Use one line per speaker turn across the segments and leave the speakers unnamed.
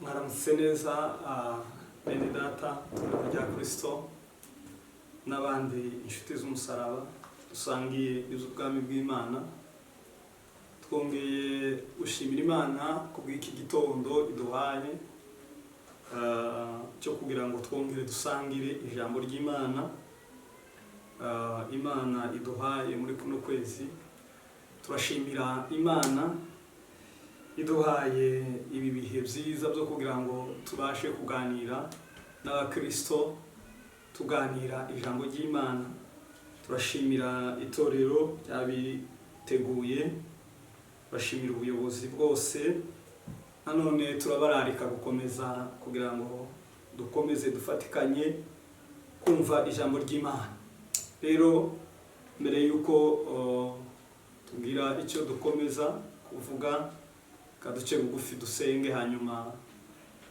mwaramutse neza bene data rya Kristo n'abandi inshuti z'umusaraba dusangiye iby'ubwami bw'Imana. Twongeye gushimira Imana kubw'iki gitondo iduhaye cyo kugira ngo twongere dusangire ijambo ry'Imana. Imana iduhaye muri kuno kwezi. Turashimira Imana iduhaye ibi bihe byiza byo kugira ngo tubashe kuganira n'abakristo, tuganira ijambo ry'Imana. Turashimira itorero ryabiteguye, bashimira ubuyobozi bwose. Nanone turabararika gukomeza kugira ngo dukomeze dufatikanye kumva ijambo ry'Imana. Rero mbere yuko tugira icyo dukomeza kuvuga, kaduce bugufi dusenge, hanyuma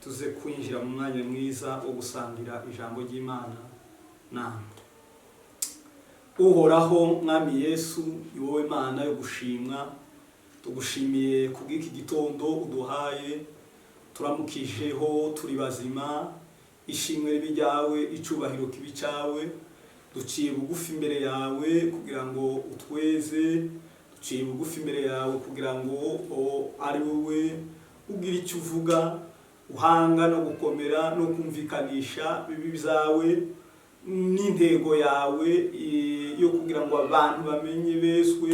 tuze kwinjira mu mwanya mwiza wo gusangira ijambo ry'Imana namwe. Uhoraho Mwami Yesu, iwowe Mana yo gushimwa, tugushimiye kubw'iki gitondo uduhaye. Turamukijeho turi bazima, ishimwe ribe ryawe, icubahiro kibi cyawe. Duciye bugufi imbere yawe kugira ngo utweze, duciye bugufi imbere yawe kugira ngo ari wowe ugira icyo uvuga, uhanga no gukomera no kumvikanisha bibi byawe n'intego yawe yo kugira ngo abantu bamenye beswe,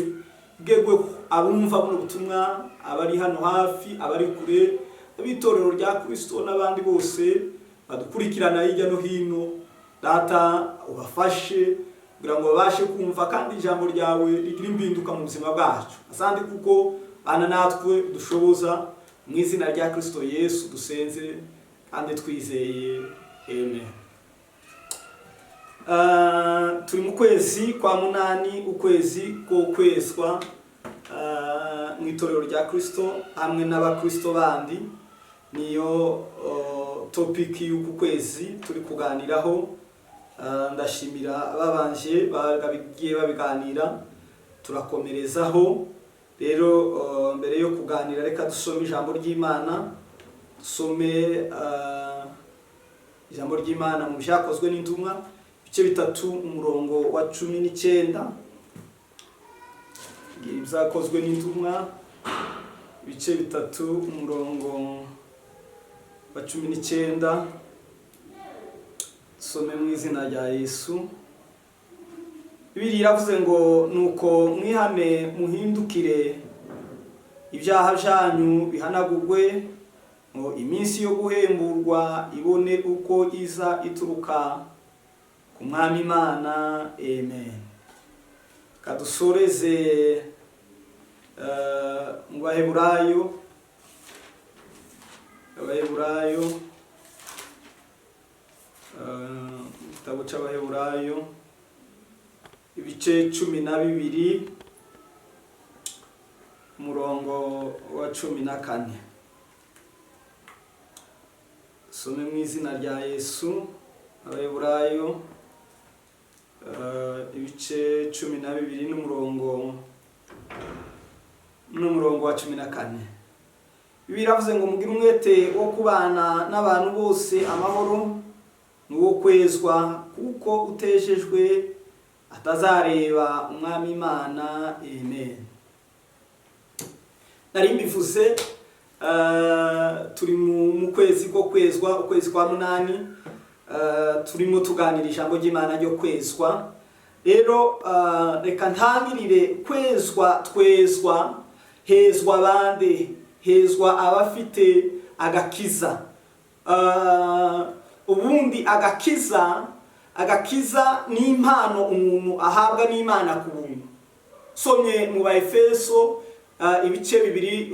bwegwe abumva mu butumwa, abari hano hafi, abari kure, abitorero rya Kristo n'abandi bose badukurikirana hirya no hino. Data ubafashe kugira ngo babashe kumva kandi ijambo ryawe rigira impinduka mu buzima bwacu. Asante kuko bana natwe dushoboza, mu izina rya Kristo Yesu dusenze kandi twizeye, amen. Turi mu kwezi kwa munani, ukwezi ko kwezwa mu itorero rya Kristo hamwe n'abakristo bandi. Niyo topic y'uku kwezi turi kuganiraho. Ndashimira ababanje bagiye babiganira, turakomerezaho. Rero mbere yo kuganira reka dusome ijambo ry'Imana. Dusome ijambo ry'Imana mu byakozwe n'intumwa ibice 3 umurongo wa 19. Ibyakozwe n'intumwa ibice 3 umurongo wa 19. Some mu izina rya Yesu. Bibiliya iravuze ngo nuko mwihane muhindukire, ibyaha byanyu bihanagurwe, ngo iminsi yo guhemburwa ibone uko iza ituruka ku Mwami Imana. Amen. Kadusoreze mu Baheburayo igitabo cy'Abaheburayo ibice 12 umurongo wa 14. Some mu izina rya Yesu. Abaheburayo ibice 12 n'umurongo wa 14. Biravuze ngo mugire umwete wo kubana n'abantu bose amahoro n'uwo kwezwa, kuko utejejwe atazareba Umwami Imana. Amen. Nari mbivuze turi mu kwezi ko kwezwa, ukwezi kwa munani. Turimo tuganira ijambo ry'Imana ryo kwezwa. Rero reka ntangirire kwezwa. Twezwa, hezwa bande, hezwa abafite agakiza. Ubundi agakiza ni impano umuntu ahabwa n'Imana ku buntu. Somye mu Baefeso ibice 2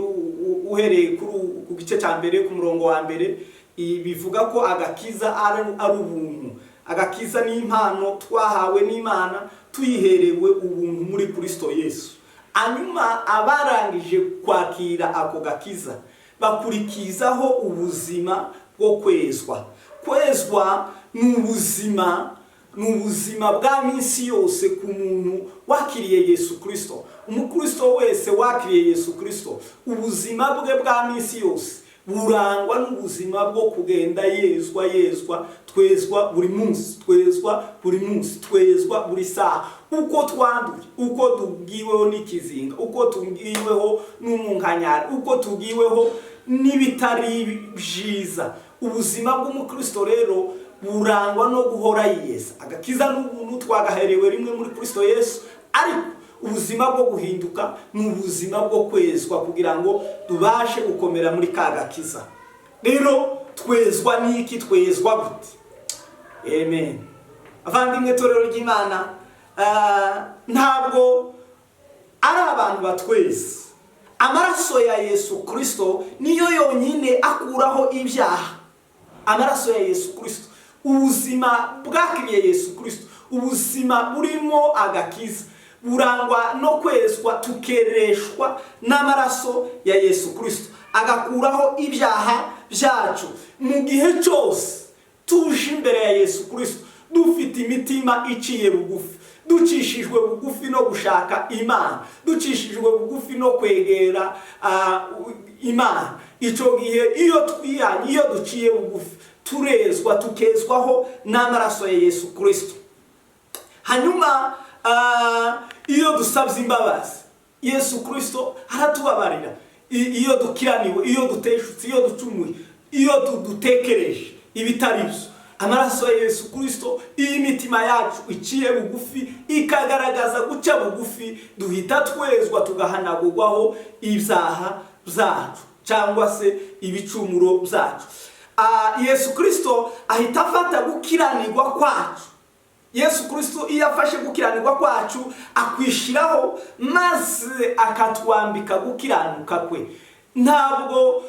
uhereye ku gice cya mbere ku murongo wa mbere, bivuga ko agakiza ari ubuntu. Agakiza ni impano twahawe n'Imana, tuyiherewe ubuntu muri Kristo Yesu. Anyuma abarangije kwakira ako gakiza bakurikizaho ubuzima bwo kwezwa. Kwezwa ni ubuzima bwa minsi yose ku muntu wakiriye Yesu Kristo. Umukristo wese wakiriye Yesu Kristo, ubuzima bwe bwa minsi yose burangwa n'ubuzima bwo kugenda yezwa twezwa buri munsi, twezwa buri saha, uko twanduye, uko tubwiweho n'ikizinga, uko tubwiweho n'umunkanyari, uko tubwiweho n'ibitari byiza. Ubuzima bw'umukristo rero burangwa no guhora yiyeza. Agakiza n'ubuntu twagaherewe rimwe muri Kristo Yesu, ariko ubuzima bwo guhinduka ni ubuzima bwo kwezwa kugira ngo tubashe gukomera muri ka gakiza. Rero twezwa n'iki? Twezwa gute? Amen. Avandimwe torero ry'Imana, ntabwo ari abantu batweza. Amaraso ya Yesu Kristo niyo yonyine akuraho ibyaha. Amaraso ya Yesu Kristo, ubuzima bwakiriye Yesu Kristo, ubuzima burimo agakiza, burangwa no kwezwa, tukereshwa n'amaraso ya Yesu Kristo, agakuraho ibyaha byacu. Mu gihe cyose tuje imbere ya Yesu Kristo dufite imitima iciye bugufi, ducishijwe bugufi no gushaka Imana, ducishijwe bugufi no kwegera Imana, icyo gihe iyo duciye bugufi turezwa, tukezwaho n'amaraso ya Yesu Kristo. Hanyuma iyo dusabye imbabazi, Yesu Kristo aratubabarira. Iyo dukiraniwe, iyo duteshutse, iyo ducumuye, iyo dutekereje ibitari byo, amaraso ya Yesu Kristo, iyo imitima yacu iciye bugufi ikagaragaza guca bugufi, duhita twezwa, tugahanagurwaho ibyaha byacu cyangwa se ibicumuro byacu. Yesu Kristo ahita afata gukiranirwa kwacu. Yesu Kristo iyo afashe gukiranirwa kwacu akwishiraho, maze akatwambika gukiranuka kwe. Ntabwo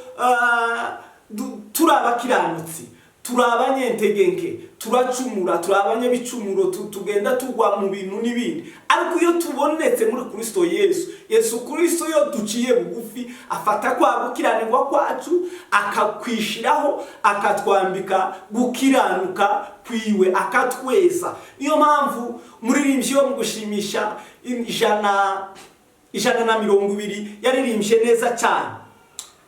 turabakiranutsi, turabanyentege, turacumura, turabanyabicumuro, tugenda tugwa mu bintu n'ibindi. Ariko iyo tubonetse muri Kristo Yesu, Yesu Kristo iyo duciye bugufi afata kwa gukiranirwa kwacu akakwishiraho, akatwambika gukiranuka kwiwe, akatweza. Niyo mpamvu muririmbyi wo mu gushimisha ijana na 20 yaririmbye neza cyane.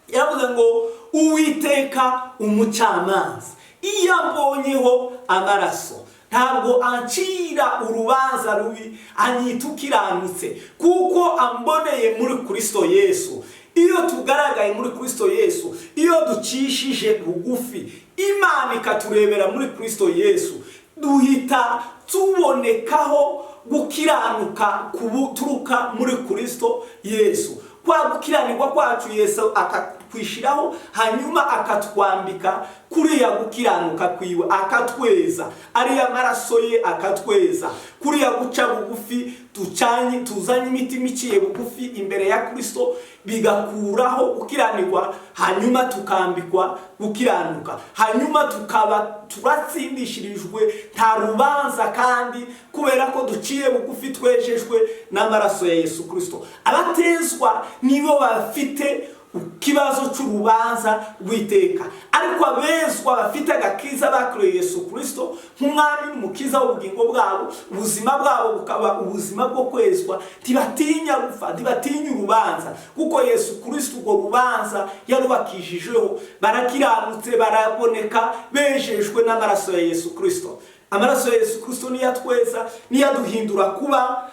Yaravuze ngo Uwiteka umucamanza, iyo ambonyeho amaraso ntabwo ancira urubanza rubi, anyita ukiranutse kuko amboneye muri Kristo Yesu. Iyo tugaragaye muri Kristo Yesu, iyo ducishije bugufi, Imana ikaturebera muri Kristo Yesu, duhita tubonekaho gukiranuka kubuturuka muri Kristo Yesu. Kwa gukiranirwa kwacu Yesu akakwishiraho, hanyuma akatwambika kuriya gukiranuka kwiwe, akatweza. Ariya maraso ye akatweza. Kuriya guca bugufi tuzanye imitima iciye bugufi imbere ya Kristo, bigakuraho gukiranirwa, hanyuma tukambikwa gukiranuka, hanyuma tukaba turatsindishirijwe nta rubanza, kandi kubera ko duciye bugufi twejejwe n'amaraso ya Yesu Kristo. Abatezwa nibo bafite ikibazo cy'urubanza rw'iteka, ariko abezwa bafite agakiza bakiriye Yesu Kristo nk'umwami n'umukiza w'ubugingo bwabo, ubuzima bwabo bukaba ubuzima bwo kwezwa. Ntibatinya gupfa, ntibatinya urubanza, kuko Yesu Kristo urwo rubanza yarubakishijeho. Barakiranutse, baraboneka, bejejwe n'amaraso ya Yesu Kristo. Amaraso ya Yesu Kristo niyo atweza, niyo aduhindura kuba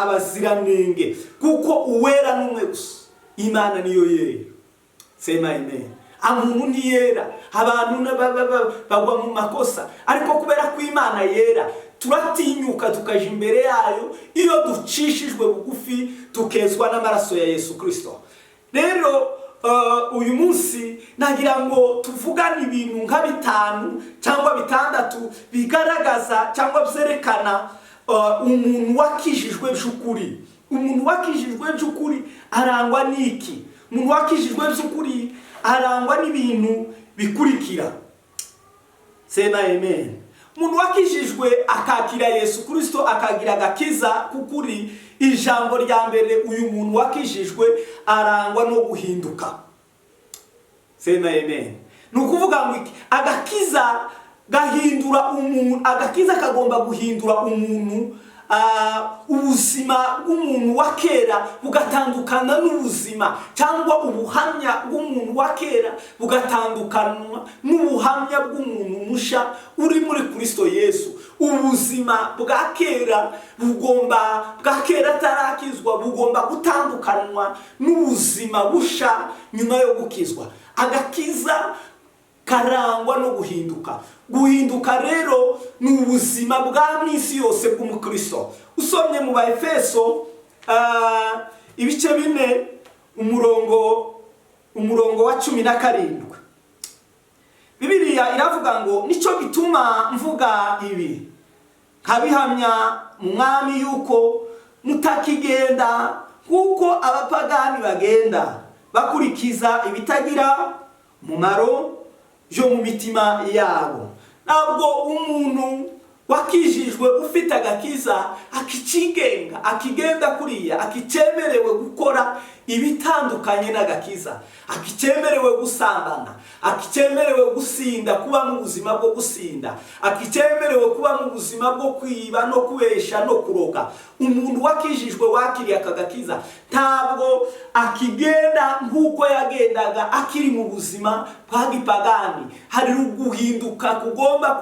abaziranenge, kuko uwera n'umwe gusa, Imana niyo yera. Sema amen. Amuntu ntiyera, abantu bagwa mu makosa, ariko kubera ko Imana yera turatinyuka tukaje imbere yayo, iyo ducishijwe bugufi tukezwa n'amaraso ya Yesu Kristo. Rero uyu munsi nagira ngo tuvugane ibintu nka 5 cyangwa 6 bigaragaza cyangwa byerekana umuntu wakijijwe by'ukuri. Umuntu wakijijwe by'ukuri arangwa n'iki? Umuntu wakijijwe by'ukuri arangwa n'ibintu bikurikira. Sema amen. Umuntu wakijijwe akakira Yesu Kristo, akagira agakiza kukuri, ijambo rya mbere, uyu muntu wakijijwe arangwa no guhinduka. Sema amen. Nukuvuga ngo agakiza gahindura umuntu, agakiza kagomba guhindura umuntu ubuzima bw'umuntu wa kera bugatandukana n'ubuzima, cyangwa ubuhamya bw'umuntu wa kera bugatandukanwa n'ubuhamya bw'umuntu musha uri muri Kristo Yesu. Ubuzima bwa kera atarakizwa bugomba gutandukanwa n'ubuzima busha nyuma yo gukizwa. Agakiza karangwa no guhinduka. Guhinduka rero ni ubuzima bwa minsi yose bw'umukristo. Usomye mu Baefeso ibice 4 umurongo wa 17, Bibiliya iravuga ngo nico bituma mvuga ibi kabihamya mwami yuko mutakigenda kuko abapagani bagenda bakurikiza ibitagira mumaro byo mu mitima yabo. Ntabwo umuntu wakijijwe ufite agakiza akigenda kuriya, akicemerewe gukora ibitandukanye n'agakiza, akicemerewe gusambana, akicemerewe gusinda, kuba mu buzima bwo gusinda, akicemerewe kuba mu buzima bwo kwiba no kubesha no kuroga. Umuntu wakijijwe wakiriye akagakiza ntabwo akigenda nk'uko yagendaga akiri mu buzima bwa gipagani. Hari uguhinduka kugomba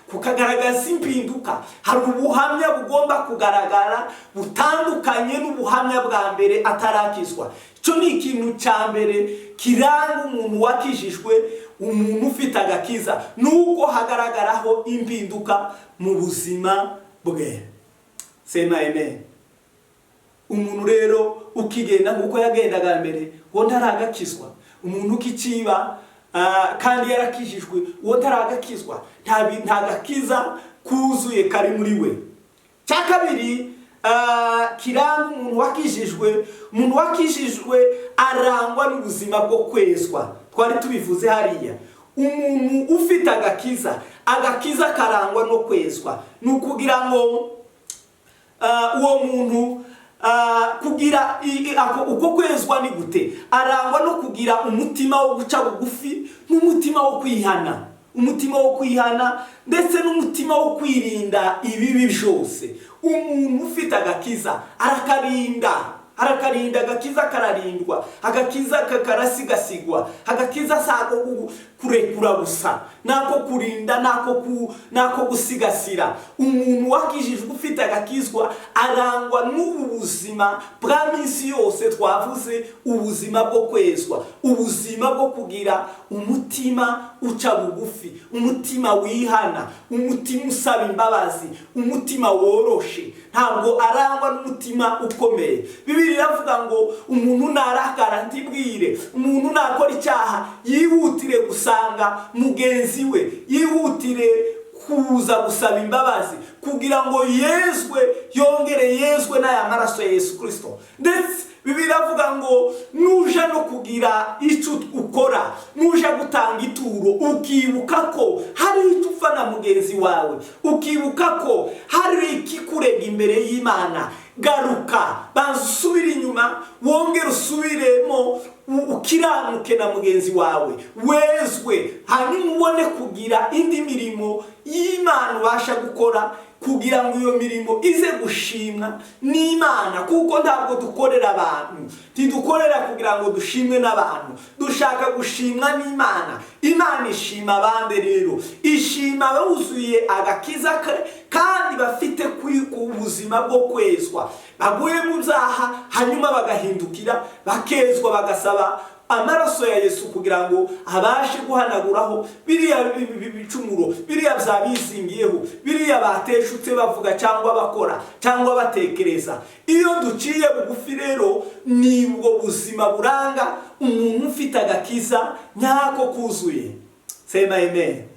kukagaragaza impinduka. Hari ubuhamya bugomba kugaragara butandukanye n'ubuhamya bwa mbere atarakizwa. Icyo ni ikintu cya mbere kiranga umuntu wakijijwe, umuntu ufite agakiza, nuko hagaragaraho impinduka mu buzima bwe. Sema amen. Umuntu rero ukigenda nk'uko yagendaga mbere wo ntaragakizwa. Umuntu ukiciba kandi yarakijijwe wo ntaragakizwa, nta gakiza kuzuye kari muri we. Cya kabiri kiranga umuntu wakijijwe, umuntu wakijijwe arangwa n'ubuzima bwo kwezwa. Twari tubivuze hariya, umuntu ufite agakiza karangwa no kwezwa. Ni ukugira ngo uwo muntu kugira uko kwezwa ni gute? Arangwa no kugira umutima wo guca bugufi n'umutima wo kwihana, umutima wo kwihana ndetse n'umutima wo kwirinda ibibi byose. Umuntu ufite agakiza arakarinda, agakiza kararindwa, agakiza karasigasigwa, agakiza sako kurekura gusa, nako kurinda, nako gusigasira. Umuntu wakijijwe ufite agakizwa arangwa n'ubu buzima bwa minsi yose twavuze, ubuzima bwo kwezwa, ubuzima bwo kugira umutima uca bugufi, umutima wihana, umutima usaba imbabazi, umutima woroshe. Ntabwo arangwa n'umutima ukomeye. Bibiliya iravuga ngo umuntu narakara ntibwire, umuntu nakora icyaha yihutire gusanga mugenzi we, yihutire kuza gusaba imbabazi kugira ngo yongere yezwe n'aya maraso ya Yesu Kristo. Ndetse Bibiliya iravuga ngo nuja no kugira icyo ukora, nuja gutanga ituro, ukibuka ko hari icyo ufana mugenzi wawe, ukibuka ko hari ikikurega imbere y'Imana, garuka, banza usubire inyuma, wongere usubiremo, ukiranuke na mugenzi wawe, wezwe, hanyuma ubone kugira indi mirimo y'Imana ubasha gukora, kugira ngo iyo mirimo ize gushimwa n'Imana. Kuko ntabwo dukorera abantu, ntidukorera kugira ngo dushimwe n'abantu, dushaka gushimwa n'Imana. Imana ishima abandi rero, ishima abuzuye agakiza kandi bafite ubuzima bwo kwezwa, baguye mu byaha hanyuma bagahindukira, bakezwa, bagasaba amaraso ya Yesu kugira ngo abashe guhanaguraho biriya bicumuro, biriya byabizingiyeho, biriya bateshutse bavuga cyangwa bakora cyangwa batekereza. Iyo duciye bugufi rero, ni ubwo buzima buranga umuntu ufite agakiza nyako kuzuye. Sema amen.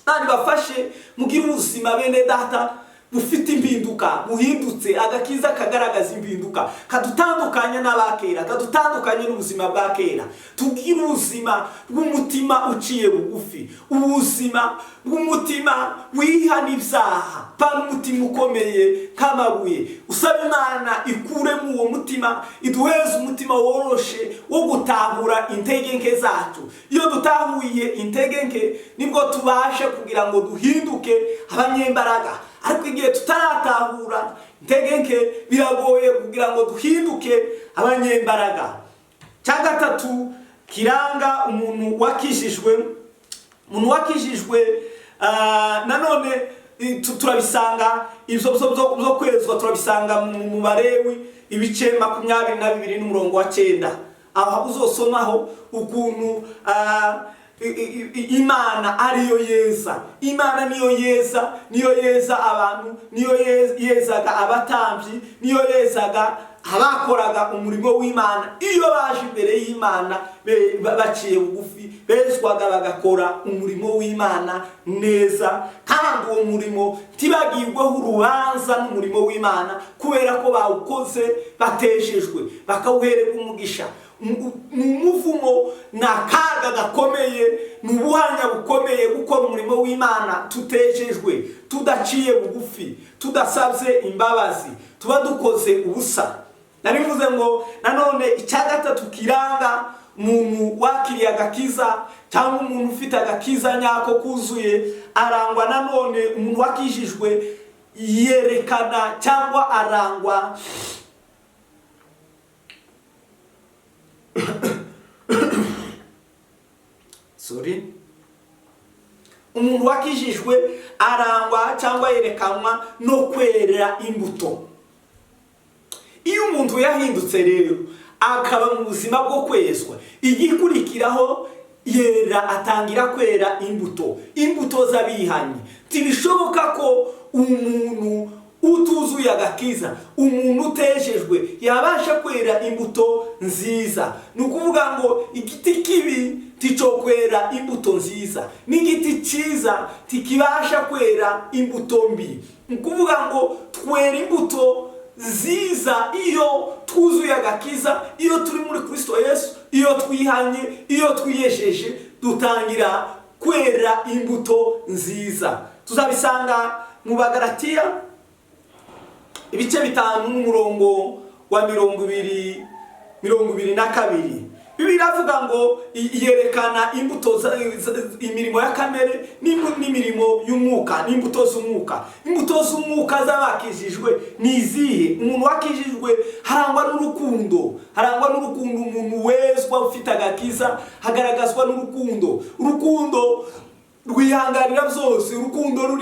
Nani bafashe mugira ubuzima bene data bufite impinduka, buhindutse, agakiza kagaragaza impinduka, kadutandukanya n'abakera, kadutandukanye n'ubuzima bwa kera. Tugira ubuzima bw'umutima uciye bugufi, ubuzima bw'umutima wihana ibyaha, pana umutima ukomeye nk'amabuye. Usaba Imana ikuremo uwo mutima, iduheze umutima woroshe wo gutahura intege nke zacu. Iyo dutahuye intege nke nibwo tubashe kugira ngo duhinduke abanyembaraga, ariko igihe tutaratahura intege nke biragoye kugira ngo duhinduke abanyembaraga. Cya gatatu kiranga umuntu wakijijwe, umuntu wakijijwe nanone turabisanga ibyo byo kwezwa turabisanga mu Balewi ibice 22:9. Aho uzosomaho ukuntu Imana ariyo yeza. Imana niyo yeza abantu, niyo yezaga abatambyi, niyo yezaga abakoraga umurimo w'Imana. Iyo baje imbere y'Imana baciye bugufi, bezwaga bagakora umurimo w'Imana neza, kandi uwo murimo tibagirweho urubanza n'umurimo w'Imana kubera ko bawukoze batejejwe, bakawuhererwa umugisha. Umuvumo n'akaga gakomeye, n'ubuhanya bukomeye gukora umurimo w'Imana tutejejwe, tudaciye bugufi, tudasabye imbabazi, tuba dukoze ubusa. Narivuze ngo nanone icya gatatu kiranga umuntu wakiriye agakiza cyangwa umuntu ufite agakiza nyako kuzuye, arangwa nanone umuntu wakijijwe yerekana cyangwa arangwa umuntu wakijijwe arangwa cyangwa yerekanwa no kwera imbuto. Iyo umuntu yahindutse rero akaba mu buzima bwo kwezwa, igikurikiraho yera atangira kwera imbuto z'abihanye. Tibishoboka ko umuntu utuzuye agakiza, umuntu utejejwe yabasha kwera imbuto nziza. Nukuvuga ngo igiti kibi tico kwera imbuto nziza, n'igiti cyiza tikibasha kwera imbuto mbi. Nukuvuga ngo twera imbuto nziza iyo twuzuye agakiza, iyo turi muri Kristo Yesu, iyo twihanye, iyo twiyejeje, dutangira kwera imbuto nziza. Tuzabisanga mu Bagalatiya ibice 5:22. Bibiliya iravuga ngo yerekana imbuto imirimo ya kamere n'imirimo y'umwuka, n'imbuto z'umwuka. Imbuto z'umwuka z'abakijijwe ni izihe? Umuntu wakijijwe harangwa n'urukundo, umuntu wezwa ufite agakiza hagaragazwa n'urukundo. Urukundo rwihanganira byose, urukundo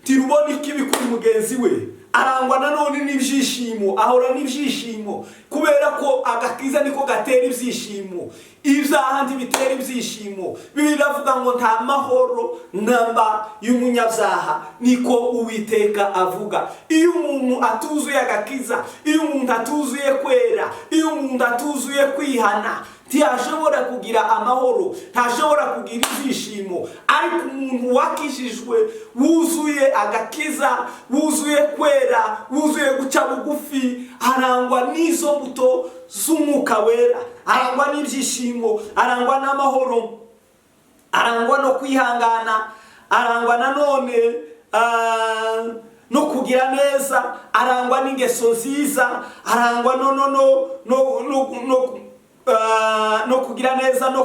tirubona ikibi kuri mugenzi we. Arangwa nanone n'ibyishimo, ahora n'ibyishimo kubera ko agakiza niko gatera ibyishimo, ibyahandi bitera ibyishimo. Bibiliya iravuga ngo nta mahoro namba y'umunyabyaha, niko Uwiteka avuga. Iyo umuntu atuzuye agakiza, iyo umuntu atuzuye kwera, iyo umuntu atuzuye kwihana, ntashobora kugira amahoro, ntashobora kugira ibyishimo. Ariko umuntu wakijijwe, wuzuye agakiza, wuzuye kwera, wuzuye guca bugufi, arangwa n'izo mbuto z'umwuka wera, arangwa n'ibyishimo, arangwa n'amahoro, arangwa no kwihangana, arangwa nanone no kugira neza, arangwa n'ingeso nziza, arangwa no kugira neza, no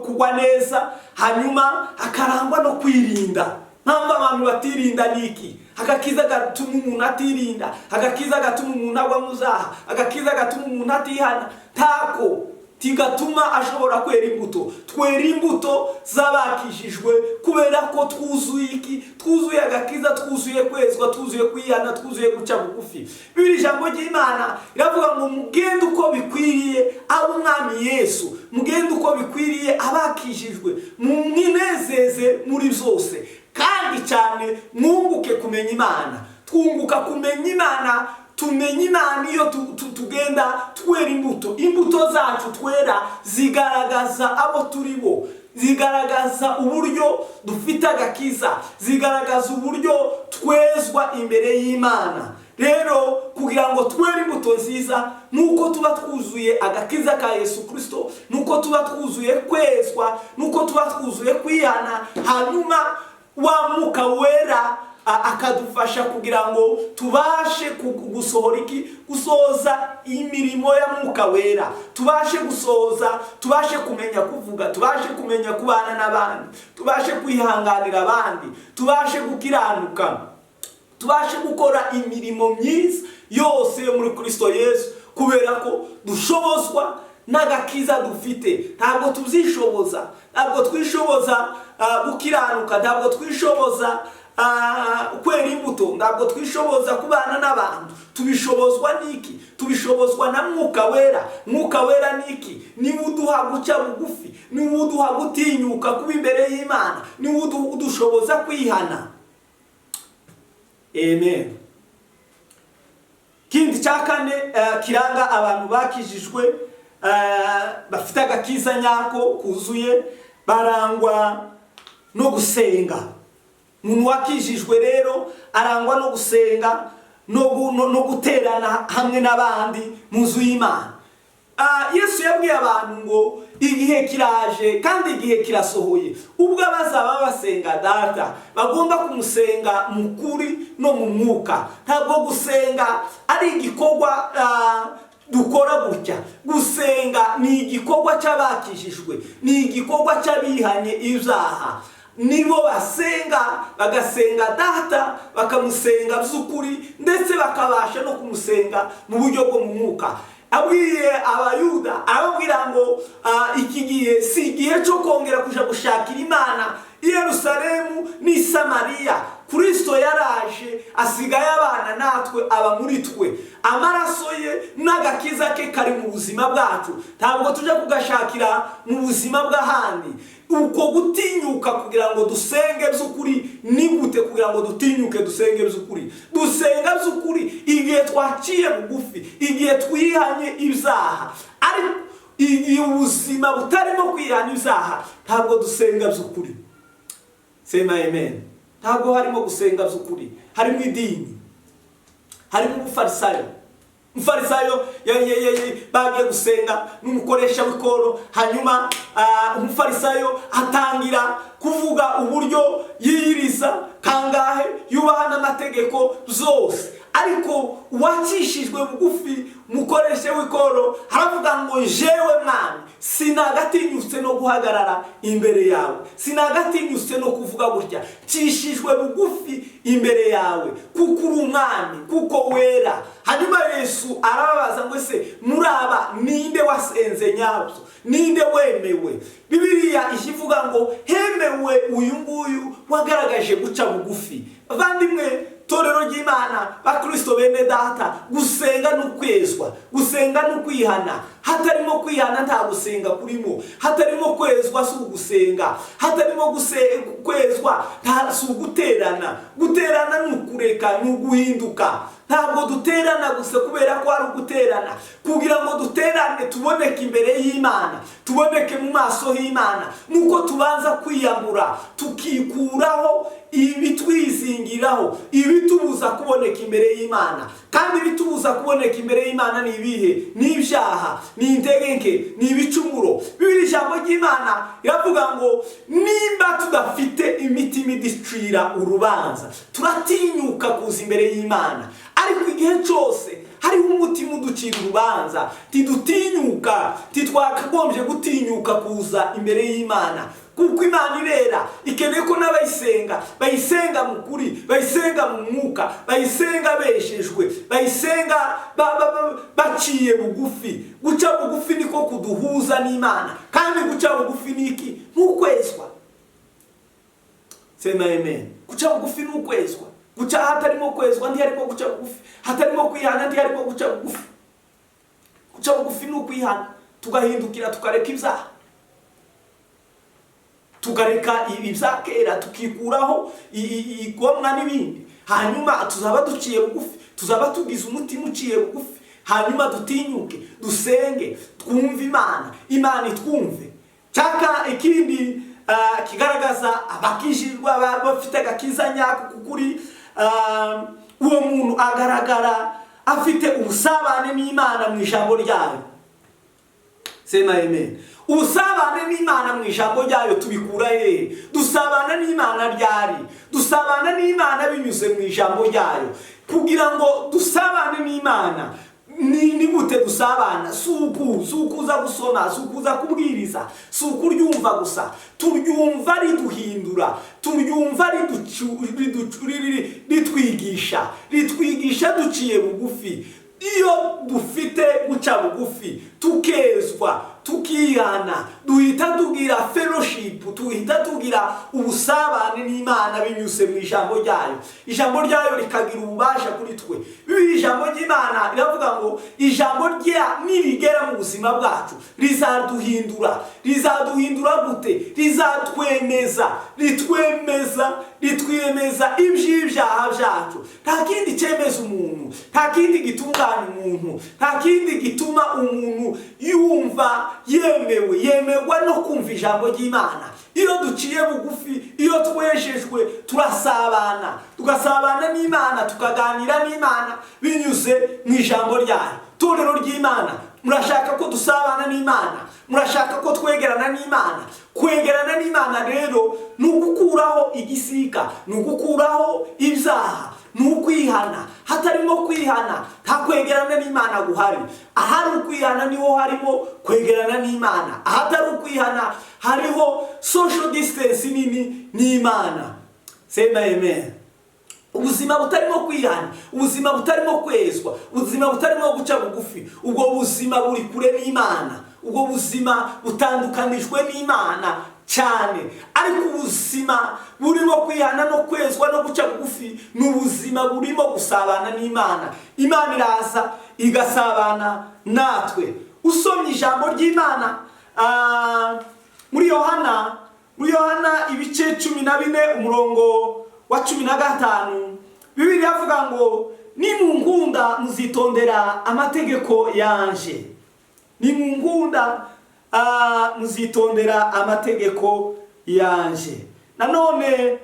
kugwa neza, hanyuma akarangwa no kwirinda. Namba abantu batirinda niki? Agakiza gatuma umuntu atirinda, agakiza gatuma umuntu agwa muzaha, agakiza gatuma umuntu atihana, tako tigatuma ashobora kwera imbuto. Twera imbuto z'abakijijwe kubera ko twuzuye iki? Twuzuye agakiza, twuzuye kwezwa, twuzuye kwihana, twuzuye guca bugufi. Bibiri ijambo ry'Imana iravuga ngo mugende uko bikwiriye ab'Umwami Yesu, mugende uko bikwiriye abakijijwe, mwinezeze muri byose, kandi cyane mwunguke kumenya Imana. Twunguka kumenya Imana, tumenya Imana iyo tugenda twera imbuto. Imbuto zacu twera zigaragaza abo turibo, zigaragaza uburyo dufite agakiza, zigaragaza uburyo twezwa imbere y'Imana. Rero kugira ngo twere imbuto nziza, nuko tuba twuzuye agakiza ka Yesu Kristo, nuko tuba twuzuye kwezwa, nuko tuba twuzuye kwihana, hanyuma wa mwuka wera akadufasha kugira ngo tubashe gusohora iki? Gusoza imirimo ya mwuka wera, tubashe gusoza, tubashe kumenya kuvuga, tubashe kumenya kubana n'abandi, tubashe kwihanganira abandi, tubashe gukiranuka, tubashe gukora imirimo myiza yose yo muri Kristo Yesu, kubera ko dushobozwa n'agakiza dufite. Ntabwo tuzishoboza, ntabwo twishoboza gukiranuka, ntabwo twishoboza kwera imbuto, ntabwo twishoboza kubana n'abantu. Tubishobozwa n'iki? Tubishobozwa na Mwuka Wera. Mwuka Wera n'iki? Niwe uduha guca bugufi, niwe uduha gutinyuka kuba imbere y'Imana, niwe udushoboza kwihana. Amen. Kindi cya kane kiranga abantu bakijijwe, bafite agakiza nyako kuzuye, barangwa no gusenga. Umuntu wakijijwe rero arangwa no gusenga, no guterana hamwe n'abandi mu nzu y'Imana. Yesu yabwiye abantu ngo igihe kiraje kandi igihe kirasohoye ubwo bazaba basenga Data, bagomba kumusenga mu kuri no mu mwuka. Ntabwo gusenga ari igikorwa dukora gutya. Gusenga ni igikorwa cy'abakijijwe, ni igikorwa cy'abihanye ibyaha. Nibo basenga, bagasenga Data, bakamusenga by'ukuri, ndetse bakabasha no kumusenga mu buryo bwo mu mwuka. Abwiye Abayuda arababwira ngo iki gihe si igihe cyo kongera kuja gushakira Imana i Yerusalemu n'i Samariya. Kristo yaraje asigaye abana natwe, aba muri twe. Amaraso ye n'agakiza ke kari mu buzima bwacu, ntabwo tujya kugashakira mu buzima bw'ahandi. Uko gutinyuka kugira ngo dusenge by'ukuri ni gute? Kugira ngo dutinyuke dusenge by'ukuri, dusenga by'ukuri igihe twaciye bugufi, igihe twihanye ibyaha. Ariko igihe ubuzima butarimo kwihana ibyaha, ntabwo dusenga by'ukuri. Sema amen. Ntabwo harimo gusenga by'ukuri, harimo idini, harimo ubufarisayo. Umufarisayo bagiye gusenga n'umukoresha w'ikoro, hanyuma umufarisayo atangira kuvuga uburyo yiyiriza kangahe yubaha n'amategeko zose. Ariko uwacishijwe bugufi, umukoresha w'ikoro, haravuga ngo jewe mwami sinagatinyutse no guhagarara imbere yawe, sinagatinyutse no kuvuga gutya. Cishijwe bugufi imbere yawe kuko uri umwami, kuko wera. Hanyuma Yesu arababaza ngo ese muraba ninde wasenze nyabyo, ninde wemewe? Bibiliya ikivuga ngo hemewe uyu nguyu wagaragaje guca bugufi. Bavandimwe, torero ry'Imana, bakristo bene Data, gusenga n'ukwezwa, gusenga n'ukwihana. Hatarimo kwihana nta gusenga kurimo, hatarimo kwezwa si ugusenga, hatarimo kwezwa nta si uguterana. Guterana n'ukureka, n'uguhinduka. Ntabwo duterana gusa kubera ko ari uguterana. Kugira ngo duterane tuboneke imbere y'Imana, tuboneke mu maso y'Imana, nuko tubanza kwiyambura, tukikuraho ibitwizingiraho, ibitubuza kuboneka imbere y'Imana. Kandi ibitubuza kuboneka imbere y'Imana ni ibihe? Ni ibyaha, ni integenke, ni ibicumuro. Bibiri ijambo ry'Imana iravuga ngo nimba tudafite imitima idicira urubanza, turatinyuka kuza imbere y'Imana. Ariko igihe cyose hariho umutima uducira urubanza, tidutinyuka, titwakagombye gutinyuka kuza imbere y'Imana. Kuko Imana irera, ikeneye ko n'abayisenga bayisenga mu kuri, bayisenga mu mwuka, bayisenga beshejwe, bayisenga baciye bugufi. Guca bugufi niko kuduhuza n'Imana, kandi guca bugufi niki? N'ukwezwa. Sema amen. Guca bugufi n'ukwezwa. Guca hatarimo kwezwa ndi harimo guca bugufi, hatarimo kwihana ndi harimo guca bugufi. Guca bugufi n'ukwihana, tugahindukira tukareka ibyaha, tugareka ibyakera, tukikuraho igomwa n'ibindi. Hanyuma tuzaba duciye bugufi, tuzaba tugize umutima uciye bugufi. Hanyuma dutinyuke, dusenge, twumve Imana, Imana itwumve. Cyaka ikindi kigaragaza abakijijwe, bafite agakiza nyako kukuri, uwo muntu agaragara afite ubusabane n'Imana mu ijambo ryayo. Sema amen. Ubusabane n'Imana mu ijambo ryayo tubikura hehe? Dusabana n'Imana ryari? Dusabana n'Imana binyuze mu ijambo ryayo. Kugira ngo dusabane n'Imana ni gute dusabana? sukuza gusoma, sukuza kubwiriza, sukuryumva gusa, turyumva riduhindura, turyumva ritwigisha duciye bugufi. Iyo dufite guca bugufi, tukezwa, tukihana, duhita tugira fellowship, duhita tugira ubusabane n'Imana binyuze mu ijambo ryayo. Ijambo ryayo rikagira ububasha kuri twe. Bibi ijambo ry'Imana riravuga ngo ijambo rya nirigera mu buzima bwacu rizaduhindura gute? ritwemeza iby'ibyaha byacu. Nta kindi cyemeza umuntu, nta kindi gitunganya umuntu, nta kindi gituma umuntu yumva yemerwa no kumva ijambo ry'Imana. Iyo duciye bugufi, iyo twejejwe, tugasabana n'Imana, tukaganira n'Imana binyuze mu ijambo ryayo. Torero ry'Imana, murashaka ko dusabana n'Imana? Murashaka ko twegerana n'Imana? Kwegerana n'Imana rero ni ugukuraho igisika, ni ugukuraho ibyaha, ni ukwihana. Hatarimo kwihana, nta kwegerana n'Imana guhari. Ahari ukwihana niho harimo kwegerana n'Imana. Ahatari ukwihana hariho social distance nini n'Imana. Sema amen. Ubuzima butarimo kwihana, ubuzima butarimo kwezwa, ubuzima butarimo guca bugufi, ubwo buzima buri kure n'Imana. Ubwo buzima butandukanijwe n'Imana cyane. Ariko ubuzima burimo kwihana no kwezwa no guca bugufi ni ubuzima burimo gusabana n'Imana. Imana iraza igasabana natwe. Usomye ijambo ry'Imana muri Yohana ibice 14 umurongo wa 15, Bibiliya avuga ngo nimunkunda muzitondera amategeko yanje. Nimunkunda muzitondera amategeko yanje. Nanone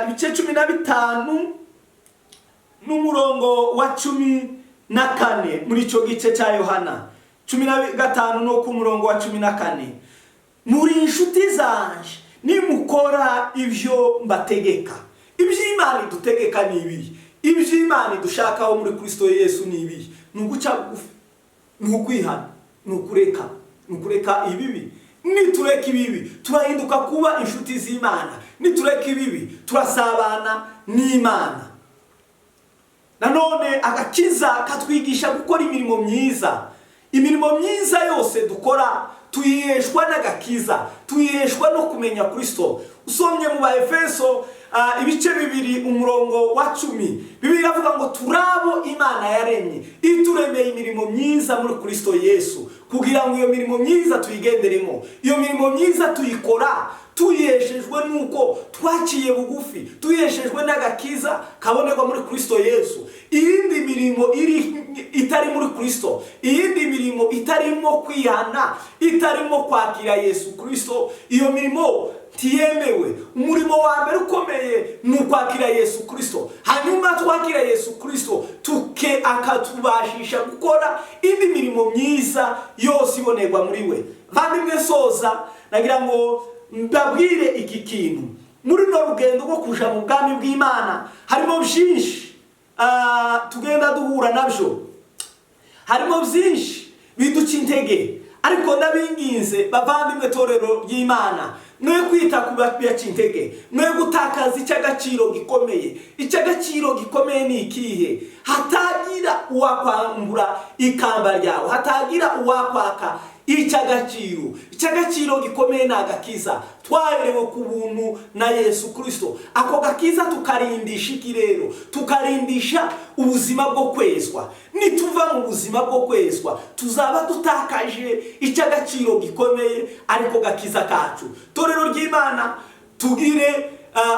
ibice 15 n'umurongo wa 14 muri cyo gice cya Yohana 15 no ku murongo wa 14, muri inshuti zanje nimukora ibyo mbategeka. Iby'Imana dutegeka ni ibi, iby'Imana dushakaho muri Kristo Yesu ni ibi: ni uguca bugufi, ni ukwihana, ni ukureka ibibi. Nitureka ibibi turahinduka kuba inshuti z'Imana. Nitureka ibibi turasabana n'Imana. Nanone agakiza katwigisha gukora imirimo myiza. Imirimo myiza yose dukora tuyiheshwa n'agakiza, tuyiheshwa no kumenya Kristo. Usomye mu Efeso ibice 2 umurongo wa 10, Bibiliya avuga ngo turabo Imana yaremye ituremeye imirimo myiza muri Kristo Yesu, kugira ngo iyo mirimo myiza tuyigenderemo. Iyo mirimo myiza tuyikora tuyeshejwe nuko twaciye bugufi, tuyeshejwe n'agakiza kabonerwa muri Kristo Yesu. Iyindi mirimo itari muri Kristo, iyindi mirimo itarimo kwihana, itarimo kwakira Yesu Kristo, iyo mirimo tiyemewe. Umurimo wa mbere ukomeye ni ukwakira Yesu Kristo. Hanyuma twakira Yesu Kristo akatubashisha gukora indi mirimo myiza yose ibonerwa muri we. Vandimwe soza nagira ngo ndabwire iki kintu. Muri no rugendo rwo kuja mu bwami bw'Imana harimo byinshi tugenda duhura nabyo, harimo byinshi biduca intege. Ariko ndabinginze bavandimwe torero ry'Imana, mwe kwita ku bayaca intege, mwe gutakaza icy'agaciro gikomeye. Icy'agaciro gikomeye ni ikihe? Hatagira uwakwambura ikamba ryawe, hatagira uwakwaka icy'agaciro gikomeye na agakiza twaherewe ku buntu na Yesu Kristo. Ako gakiza tukarindisha ikirero, tukarindisha ubuzima bwo kwezwa. Nituva mu buzima bwo kwezwa tuzaba dutakaje icy'agaciro gikomeye, ariko gakiza kacu. Torero ry'Imana tugire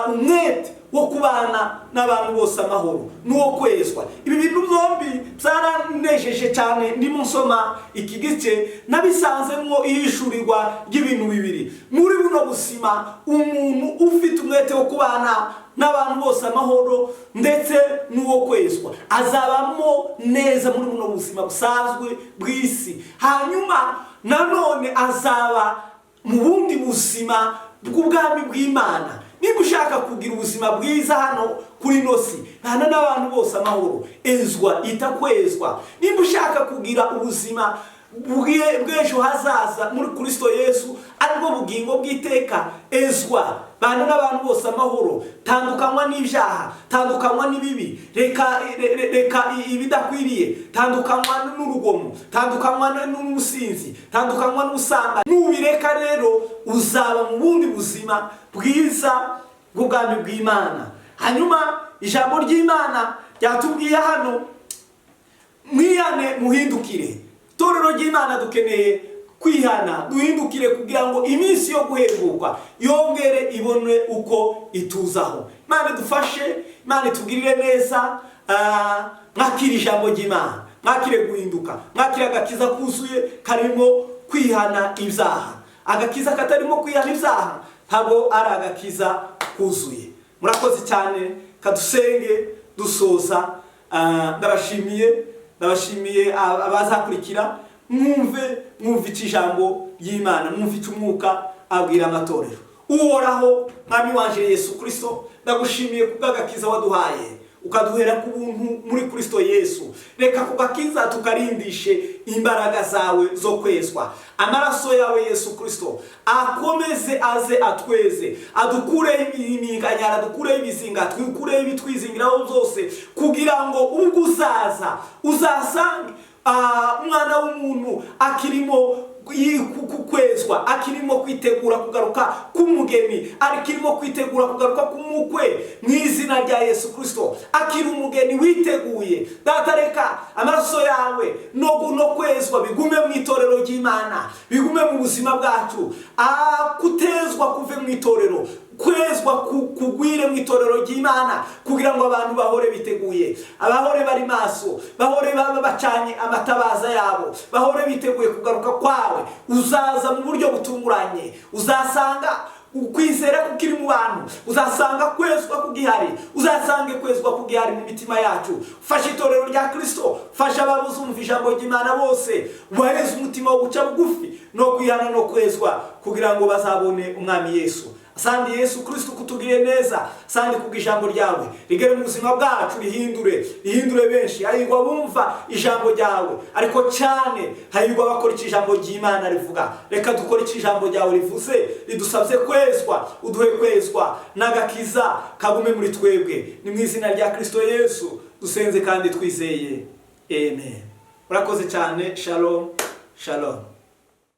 umwete wo kubana n'abantu bose amahoro n'uwo kwezwa. Ibi bintu byombi byaranejeje cyane. Ndimo nsoma iki gice nabisanzemo ihishurirwa ry'ibintu bibiri. Muri buno busima umuntu ufite umwete wo kubana n'abantu bose amahoro ndetse n'uwo kwezwa azabamo neza muri buno busima busanzwe bw'isi. Hanyuma nanone azaba mu bundi busima bw'ubwami bw'Imana. niba ushaka kugira ubuzima bwiza hano kuri nosi bana n'abantu bose amahoro, ezwa itakwezwa. niba ushaka kugira ubuzima bw'ejo hazaza muri Kristo Yesu aribwo bugingo bw'iteka, ezwa bana n'abantu bose amahoro, tandukanywa n'ibyaha, tandukanywa n'ibibi, reka ibidakwiriye, tandukanywa n'urugomo, tandukanywa n'umusinzi, tandukanywa n'usamba. Nubireka rero uzaba mu bundi buzima bwiza bw'ubwami bw'Imana. Hanyuma ijambo ry'Imana ryatubwiye hano, mwihane muhindukire. Torero ry'Imana dukeneye kwihana, duhindukire kugira ngo iminsi yo guhembuka yongere ibone uko ituzaho. Imana dufashe, Imana tugirire neza. Mwakire ijambo ry'Imana, mwakire guhinduka, mwakire agakiza kuzuye karimo kwihana ibyaha. Agakiza katarimo kwihana ibyaha ntabwo ari agakiza kuzuye. Murakoze cyane, kadusenge dusoza. Ndabashimiye abazakurikira. Mwumve ijambo ry'Imana, mwumve icyo Umwuka abwira amatorero. Uhoraho Mwami wanje Yesu Kristo, ndagushimiye kubw'agakiza waduhaye, ukaduhera ku buntu muri Kristo Yesu. Reka kugakiza tukarindishe imbaraga zawe zo kwezwa. Amaraso yawe Yesu Kristo akomeze aze atweze, adukure imiganyara, adukure ibizinga, twikure ibitwizingiraho byose, kugira ngo ubwo uzasange umwana w'umuntu akirimo kwezwa, akirimo kwitegura kugaruka k'umugeni, akirimo kwitegura kugaruka k'umukwe mu izina rya Yesu Kristo. Akiri umugeni witeguye. Data, reka amaraso yawe no kwezwa bigume mu itorero ry'Imana, bigume mu buzima bwacu. Kutezwa kuve mu itorero, kwezwa kugwire mu itorero ry'Imana, kugira ngo abantu bahore biteguye, abahore bari maso, bahore bacanye amatabaza yabo, bahore biteguye kugaruka kwawe. Uzaza mu buryo butunguranye, uzasanga ukwizera kukiri mu bantu, uzasanga kwezwa kugihari, uzasange kwezwa kugihari mu mitima yacu. Fasha itorero rya Kristo, fasha abazumva ijambo ry'Imana bose, ubahereze umutima wo guca bugufi no kwihana no kwezwa, kugira ngo bazabone umwami Yesu. Asante Yesu Kristo kutugiriye neza, asante kubw'ijambo ryawe rigere mu buzima bwacu, rihindure benshi. Hahirwa bumva ijambo ryawe, ariko cyane hahirwa bakora iki ijambo ry'Imana rivuga. Reka dukore iki ijambo ryawe rivuze, ridusabye kwezwa, uduhe kwezwa n'agakiza kagume muri twebwe. Ni mu izina rya Kristo Yesu dusenze kandi twizeye, amen. Urakoze cyane. Shalom, shalom.